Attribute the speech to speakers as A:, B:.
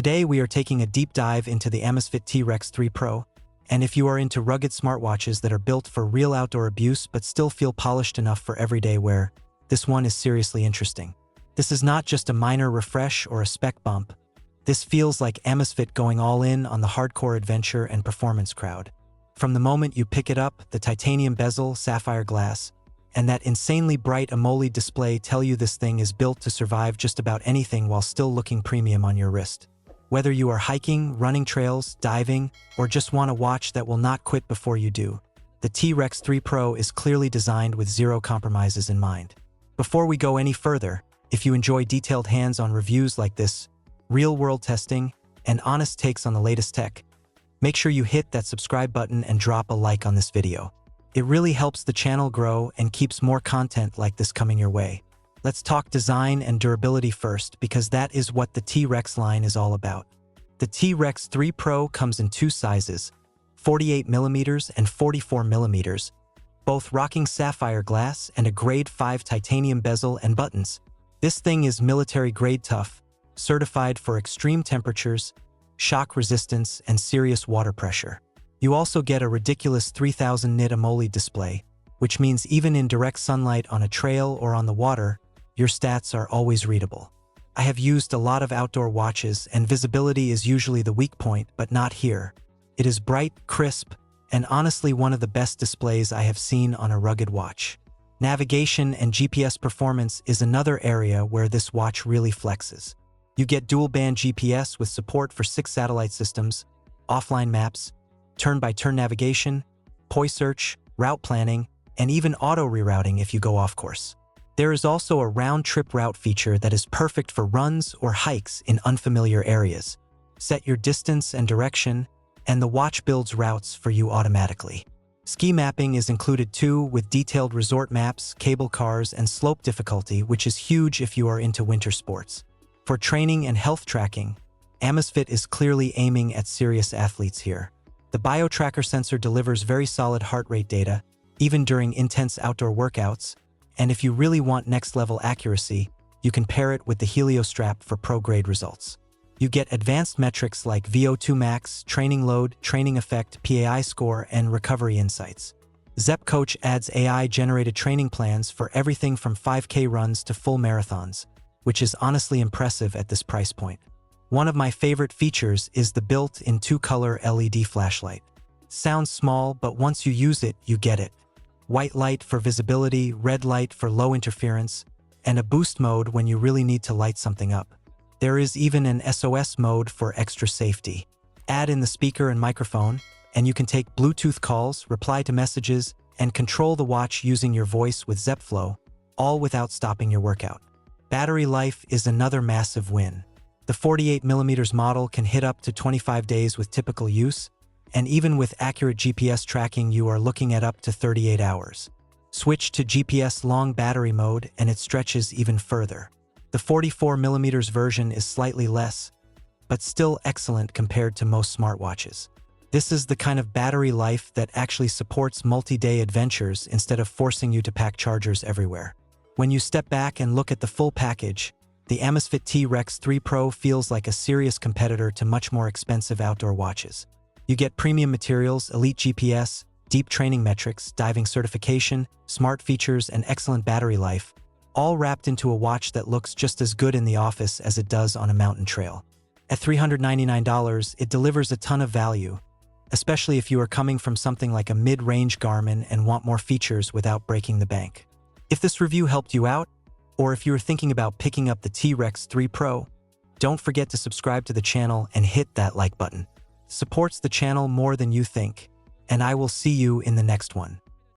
A: Today we are taking a deep dive into the Amazfit T Rex 3 Pro, and if you are into rugged smartwatches that are built for real outdoor abuse but still feel polished enough for everyday wear, this one is seriously interesting. This is not just a minor refresh or a spec bump. This feels like Amazfit going all in on the hardcore adventure and performance crowd. From the moment you pick it up, the titanium bezel, sapphire glass, and that insanely bright AMOLED display tell you this thing is built to survive just about anything while still looking premium on your wrist. Whether you are hiking, running trails, diving, or just want a watch that will not quit before you do, the T Rex 3 Pro is clearly designed with zero compromises in mind. Before we go any further, if you enjoy detailed hands-on reviews like this, real-world testing, and honest takes on the latest tech, make sure you hit that subscribe button and drop a like on this video. It really helps the channel grow and keeps more content like this coming your way. Let's talk design and durability first, because that is what the T Rex line is all about. The T Rex 3 Pro comes in two sizes, 48mm and 44mm, both rocking sapphire glass and a grade 5 titanium bezel and buttons. This thing is military-grade tough, certified for extreme temperatures, shock resistance, and serious water pressure. You also get a ridiculous 3000 nit AMOLED display, which means even in direct sunlight on a trail or on the water, your stats are always readable. I have used a lot of outdoor watches, and visibility is usually the weak point, but not here. It is bright, crisp, and honestly one of the best displays I have seen on a rugged watch. Navigation and GPS performance is another area where this watch really flexes. You get dual-band GPS with support for 6 satellite systems, offline maps, turn-by-turn navigation, POI search, route planning, and even auto-rerouting if you go off course. There is also a round-trip route feature that is perfect for runs or hikes in unfamiliar areas. Set your distance and direction, and the watch builds routes for you automatically. Ski mapping is included too, with detailed resort maps, cable cars, and slope difficulty, which is huge if you are into winter sports. For training and health tracking, Amazfit is clearly aiming at serious athletes here. The BioTracker sensor delivers very solid heart rate data, even during intense outdoor workouts, and if you really want next-level accuracy, you can pair it with the Helio strap for pro-grade results. You get advanced metrics like VO2 max, training load, training effect, PAI score, and recovery insights. Zepp Coach adds AI-generated training plans for everything from 5K runs to full marathons, which is honestly impressive at this price point. One of my favorite features is the built-in 2-color LED flashlight. Sounds small, but once you use it, you get it. White light for visibility, red light for low interference, and a boost mode when you really need to light something up. There is even an SOS mode for extra safety. Add in the speaker and microphone, and you can take Bluetooth calls, reply to messages, and control the watch using your voice with Zepp Flow, all without stopping your workout. Battery life is another massive win. The 48mm model can hit up to 25 days with typical use, and even with accurate GPS tracking you are looking at up to 38 hours. Switch to GPS long battery mode and it stretches even further. The 44mm version is slightly less, but still excellent compared to most smartwatches. This is the kind of battery life that actually supports multi-day adventures instead of forcing you to pack chargers everywhere. When you step back and look at the full package, the Amazfit T Rex 3 Pro feels like a serious competitor to much more expensive outdoor watches. You get premium materials, elite GPS, deep training metrics, diving certification, smart features, and excellent battery life, all wrapped into a watch that looks just as good in the office as it does on a mountain trail. At $399, it delivers a ton of value, especially if you are coming from something like a mid-range Garmin and want more features without breaking the bank. If this review helped you out, or if you are thinking about picking up the T Rex 3 Pro, don't forget to subscribe to the channel and hit that like button. Supports the channel more than you think, and I will see you in the next one.